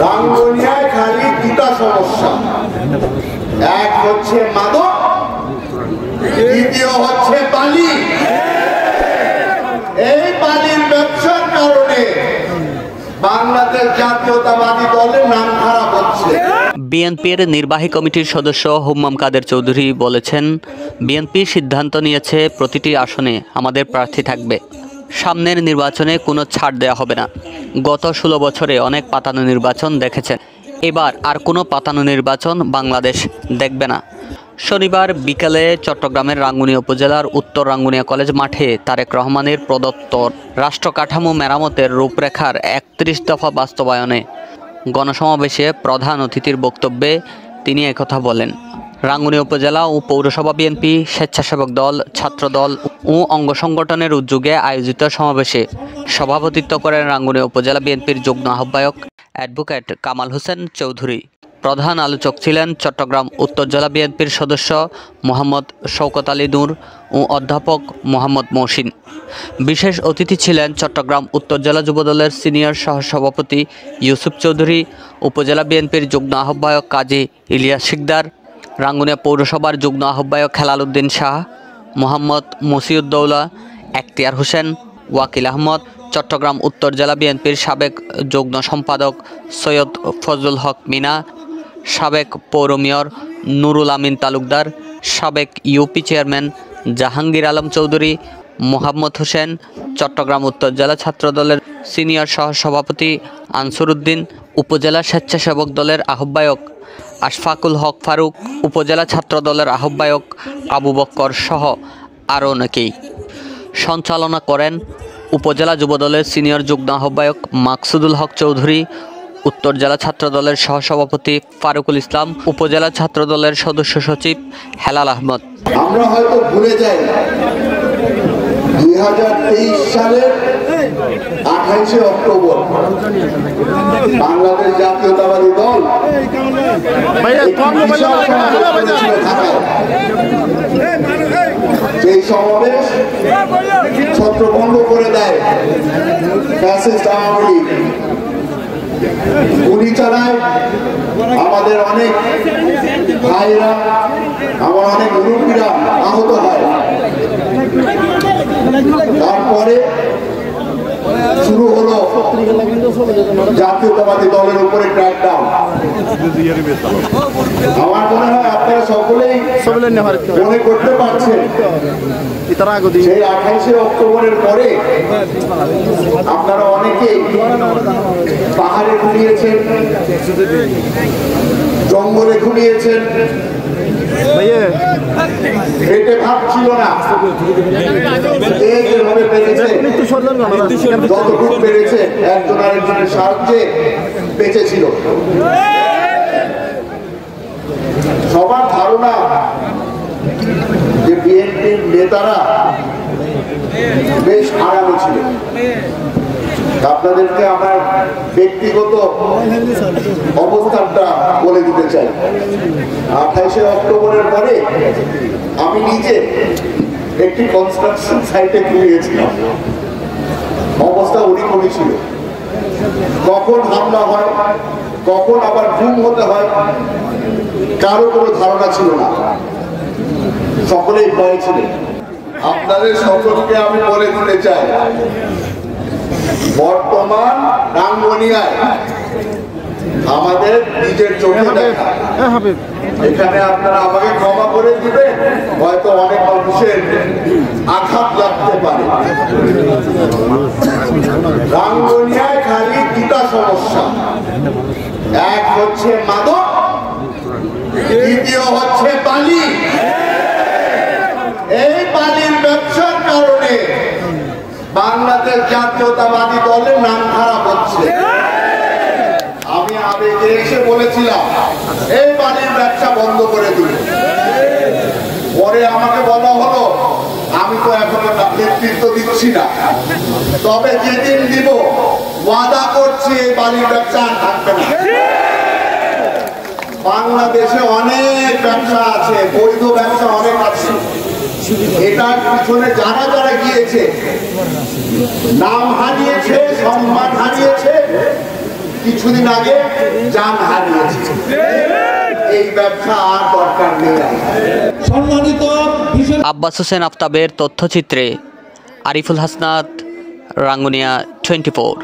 রাঙ্গুনিয়ায় খালি দুটা সমস্যা, এক হচ্ছে মাদক, দ্বিতীয় হচ্ছে বালি। এই বালির ব্যবসার কারণে বাংলাদেশ জাতীয়তাবাদী দলের নাম খারাপ হচ্ছে। বিএনপির নির্বাহী কমিটির সদস্য হুম্মাম কাদের চৌধুরী বলেছেন, বিএনপি সিদ্ধান্ত নিয়েছে প্রতিটি আসনে আমাদের প্রার্থী থাকবে। সামনের নির্বাচনে কোনো ছাড় দেওয়া হবে না। গত 16 বছরে অনেক পাতানো নির্বাচন দেখেছেন, এবার আর কোনো পাতানো নির্বাচন বাংলাদেশ দেখবে না। শনিবার বিকেলে চট্টগ্রামের রাঙ্গুনিয়া উপজেলার উত্তর রাঙ্গুনিয়া কলেজ মাঠে তারেক রহমানের প্রদত্ত রাষ্ট্রকাঠামো মেরামতের রূপরেখার 31 দফা বাস্তবায়নে গণসমাবেশে প্রধান অতিথির বক্তব্যে তিনি একথা বলেন। রাঙ্গুনিয়া উপজেলা ও পৌরসভা বিএনপি, স্বেচ্ছাসেবক দল, ছাত্রদল ও অঙ্গ সংগঠনের উদ্যোগে আয়োজিত সমাবেশে সভাপতিত্ব করেন রাঙ্গুনিয়া উপজেলা বিএনপির যুগ্ম আহ্বায়ক অ্যাডভোকেট কামাল হোসেন চৌধুরী। প্রধান আলোচক ছিলেন চট্টগ্রাম উত্তর জেলা বিএনপির সদস্য মোহাম্মদ শওকত আলী নূর ও অধ্যাপক মোহাম্মদ মহসিন। বিশেষ অতিথি ছিলেন চট্টগ্রাম উত্তর জেলা যুবদলের সিনিয়র সহসভাপতি ইউসুফ চৌধুরী, উপজেলা বিএনপির যুগ্ম আহ্বায়ক কাজী ইলিয়াস শিকদার, রাঙ্গুনিয়া পৌরসভার যুগ্ম আহ্বায়ক হেলাল উদ্দিন শাহ, মোহাম্মদ মসিউদ্দৌলা, এখতিয়ার হোসেন, ওয়াকিল আহমদ, চট্টগ্রাম উত্তর জেলা বিএনপির সাবেক যুগ্ম সম্পাদক সৈয়দ ফজলুল হক মিনা, সাবেক পৌর মেয়র নুরুল আমিন তালুকদার, সাবেক ইউপি চেয়ারম্যান জাহাঙ্গীর আলম চৌধুরী, মোহাম্মদ হোসেন, চট্টগ্রাম উত্তর জেলা ছাত্রদলের সিনিয়র সহসভাপতি আনসুর উদ্দিন, উপজেলা স্বেচ্ছাসেবক দলের আহ্বায়ক আশফাকুল হক ফারুক, উপজেলা ছাত্রদলের আহ্বায়ক আবু বক্কর সহ আরও অনেকেই। সঞ্চালনা করেন উপজেলা যুবদলের সিনিয়র যুগ্ম আহ্বায়ক মাকসুদুল হক চৌধুরী, উত্তর জেলা ছাত্রদলের সহসভাপতি ফারুকুল ইসলাম, উপজেলা ছাত্রদলের সদস্য সচিব হেলাল আহমদ। আমরা হয়তো ভুলে যাই 2023 সালের 28শে অক্টোবর বাংলাদেশ জাতীয়তাবাদী দল যে সমাবেশ ছত্রভঙ্গ করে দেয় ফ্যাসিস্ট আওয়ামী লীগ, গুলি চালায় আমাদের অনেক ভাইরা, আমার অনেক মুরব্বীরা আহত হয়। তারপরে শুরু হলো জাতীয়তাবাদী দলের উপরে ক্র্যাকডাউন। আমার মনে হয় আপনারা সকলেই মনে করতে পারছেন সেই 28শে অক্টোবরের পরে আপনারা অনেকেই পাহাড়ে ঘুমিয়েছেন, জঙ্গলে ঘুমিয়েছেন, পেটে ভাত ছিল না, যেভাবে পেরেছে যতটুকু পেরেছে একজন আরেকজনের সাহায্যে বেঁচে ছিল। সবার ধারণা যে বিএনপির নেতারা বেশ আরামে ছিল। আপনাদেরকে আমার ব্যক্তিগত অবস্থানটা বলে দিতে চাই। 28শে অক্টোবরের পরে আমি নিজে একটি কনস্ট্রাকশন সাইটে ঘুরিয়েছিলাম। অবস্থা ওরকমই ছিল। কখন হামলা হয়, কখন আবার গুম হতে হয়, কারো কোনো ধারণা ছিল না, সকলেই ভয় ছিল। আপনাদের সকলকে আমি বলে দিতে চাই, বর্তমান রাঙ্গুনিয়ায় আমাদের নিজের চোখে দেখা, এখানে আপনারা আমাকে ক্ষমা করে দিবেন, হয়তো অনেক মানুষের আঘাত লাগতে পারে। রাঙ্গুনিয়ায় খালি দুটা সমস্যা, এক হচ্ছে মাদক, দ্বিতীয় হচ্ছে বালি। এই বালির ব্যবসার কারণে বাংলাদেশ জাতীয়তাবাদী দলের নাম খারাপ হচ্ছে। আমি আবেগে এসে বলেছিলাম এই বালির ব্যবসা বন্ধ করে দিল। পরে আমাকে বলা হলো আমি তো এখন নেতৃত্ব দিচ্ছি না, তবে যেদিন দিব ওয়াদা করছি এই বালির ব্যবসা আর থাকবে না। বাংলাদেশে অনেক ব্যবসা আছে, বৈধ ব্যবসা অনেক আছে। এটার পিছনে যারা যারা গিয়েছে, নাম হারিয়েছে, সম্মান হারিয়েছে, কিছুদিন আগে জান হারিয়েছে। এই ব্যবসা আর দরকার নেই। সম্মানিত আব্বাস হোসেন আফতাবের তথ্যচিত্রে আরিফুল হাসনাত, রাঙ্গুনিয়া 24।